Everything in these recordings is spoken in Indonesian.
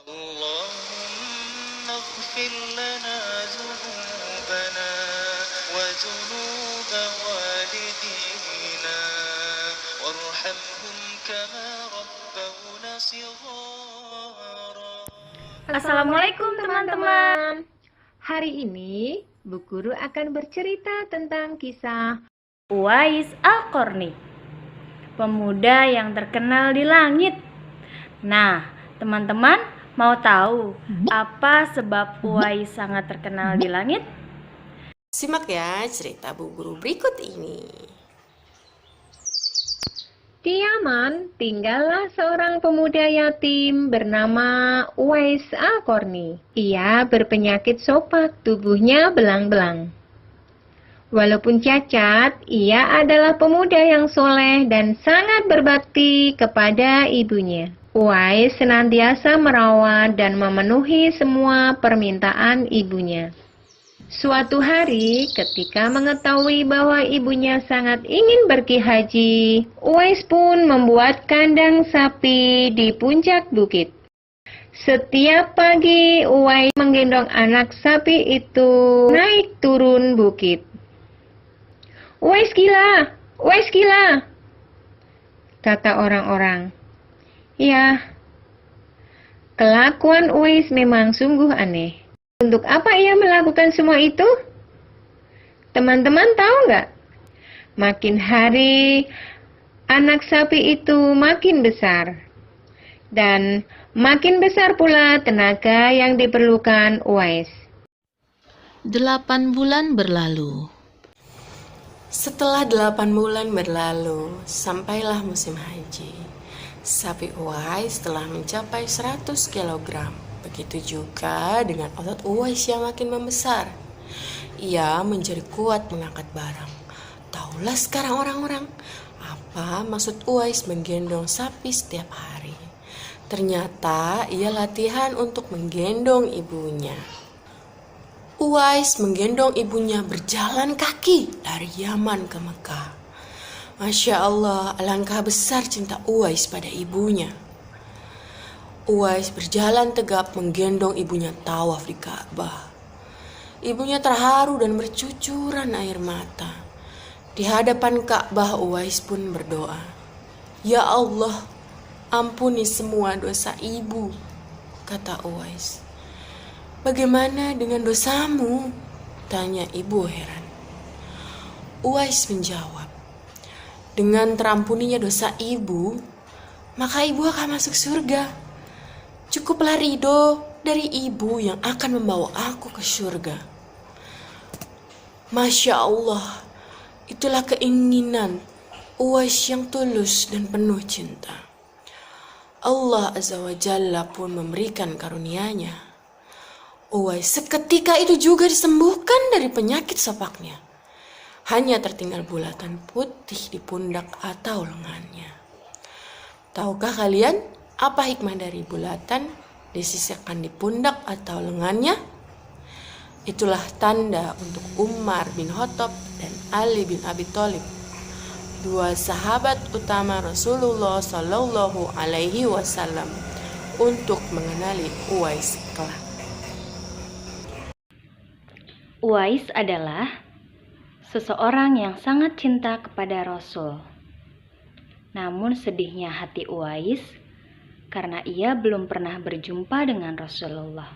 اللهم اغفر لنا ذنوبنا وذنوب والدينا وارحمهم كما ربونا صغارا. Assalamualaikum teman-teman. Hari ini Bu Guru akan bercerita tentang kisah Uwais Al-Qarni, pemuda yang terkenal di langit. Nah, teman-teman mau tahu apa sebab Uwais sangat terkenal di langit? Simak ya cerita Bu Guru berikut ini. Di Yaman tinggallah seorang pemuda yatim bernama Uwais Al-Qarni. Ia berpenyakit sopak, tubuhnya belang-belang. Walaupun cacat, ia adalah pemuda yang soleh dan sangat berbakti kepada ibunya. Uwais senantiasa merawat dan memenuhi semua permintaan ibunya. Suatu hari, ketika mengetahui bahwa ibunya sangat ingin pergi haji, Uwais pun membuat kandang sapi di puncak bukit. Setiap pagi, Uwais menggendong anak sapi itu naik turun bukit. "Uwais gila! Uwais gila!" kata orang-orang. Ya, kelakuan Uwais memang sungguh aneh. Untuk apa ia melakukan semua itu? Teman-teman tahu nggak? Makin hari, anak sapi itu makin besar. Dan makin besar pula tenaga yang diperlukan Uwais. 8 bulan berlalu. Setelah 8 bulan berlalu, sampailah musim haji. Sapi Uwais telah mencapai 100 kg. Begitu juga dengan otot Uwais yang makin membesar. Ia menjadi kuat mengangkat barang. Taulah sekarang orang-orang apa maksud Uwais menggendong sapi setiap hari. Ternyata ia latihan untuk menggendong ibunya. Uwais menggendong ibunya berjalan kaki dari Yaman ke Mekah. Masya Allah, alangkah besar cinta Uwais pada ibunya. Uwais berjalan tegap menggendong ibunya tawaf di Ka'bah. Ibunya terharu dan bercucuran air mata. Di hadapan Ka'bah Uwais pun berdoa, "Ya Allah, ampuni semua dosa ibu," kata Uwais. "Bagaimana dengan dosamu?" tanya ibu heran. Uwais menjawab, "Dengan terampuninya dosa ibu, maka ibu akan masuk surga. Cukuplah ridho dari ibu yang akan membawa aku ke surga." Masya Allah, itulah keinginan Uwais yang tulus dan penuh cinta. Allah Azza wa Jalla pun memberikan karunia-Nya. Uwais seketika itu juga disembuhkan dari penyakit sopaknya. Hanya tertinggal bulatan putih di pundak atau lengannya. Tahukah kalian apa hikmah dari bulatan disisihkan di pundak atau lengannya? Itulah tanda untuk Umar bin Khattab dan Ali bin Abi Thalib, 2 sahabat utama Rasulullah Shallallahu Alaihi Wasallam, untuk mengenali Uwais kelak. Uwais adalah seseorang yang sangat cinta kepada Rasul. Namun sedihnya hati Uwais karena ia belum pernah berjumpa dengan Rasulullah.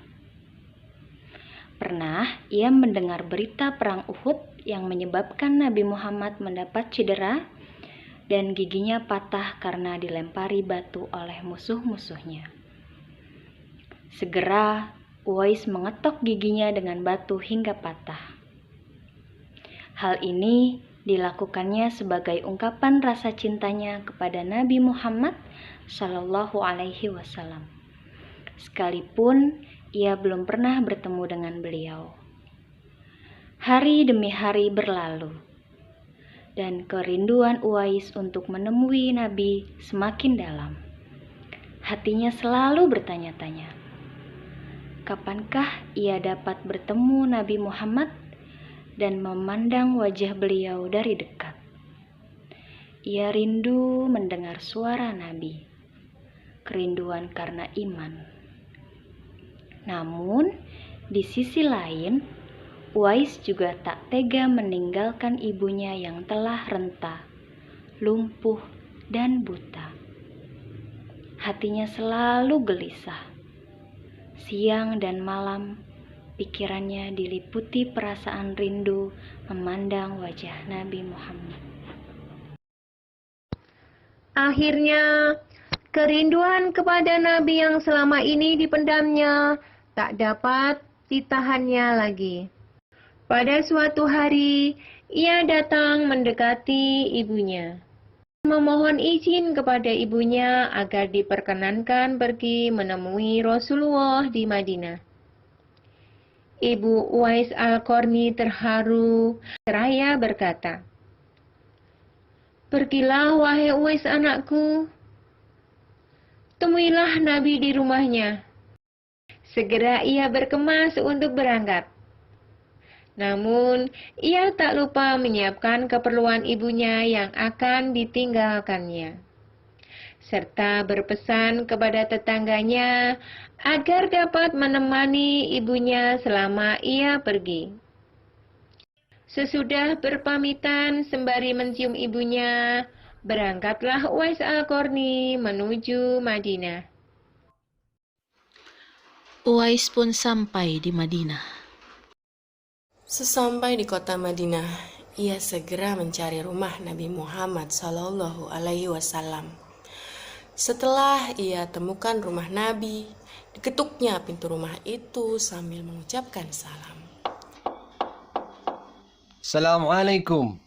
Pernah ia mendengar berita perang Uhud yang menyebabkan Nabi Muhammad mendapat cedera dan giginya patah karena dilempari batu oleh musuh-musuhnya. Segera Uwais mengetok giginya dengan batu hingga patah. Hal ini dilakukannya sebagai ungkapan rasa cintanya kepada Nabi Muhammad Shallallahu Alaihi Wasallam, sekalipun ia belum pernah bertemu dengan beliau. Hari demi hari berlalu, dan kerinduan Uwais untuk menemui Nabi semakin dalam. Hatinya selalu bertanya-tanya, kapankah ia dapat bertemu Nabi Muhammad dan memandang wajah beliau dari dekat. Ia rindu mendengar suara Nabi, kerinduan karena iman, Namun, di sisi lain, Uwais juga tak tega meninggalkan ibunya yang telah renta, lumpuh, dan buta. Hatinya selalu gelisah. Siang dan malam, pikirannya diliputi perasaan rindu memandang wajah Nabi Muhammad. Akhirnya, kerinduan kepada Nabi yang selama ini dipendamnya tak dapat ditahannya lagi. Pada suatu hari, ia datang mendekati ibunya, memohon izin kepada ibunya agar diperkenankan pergi menemui Rasulullah di Madinah. Ibu Uwais Al-Qarni terharu seraya berkata, "Pergilah wahai Uwais anakku, temuilah Nabi di rumahnya." Segera ia berkemas untuk berangkat. Namun, ia tak lupa menyiapkan keperluan ibunya yang akan ditinggalkannya, serta berpesan kepada tetangganya agar dapat menemani ibunya selama ia pergi. Sesudah berpamitan sembari mencium ibunya, berangkatlah Uwais Al-Qarni menuju Madinah. Uwais pun sampai di Madinah. Sesampai di kota Madinah, ia segera mencari rumah Nabi Muhammad SAW. Setelah ia temukan rumah Nabi, diketuknya pintu rumah itu sambil mengucapkan salam. Assalamualaikum.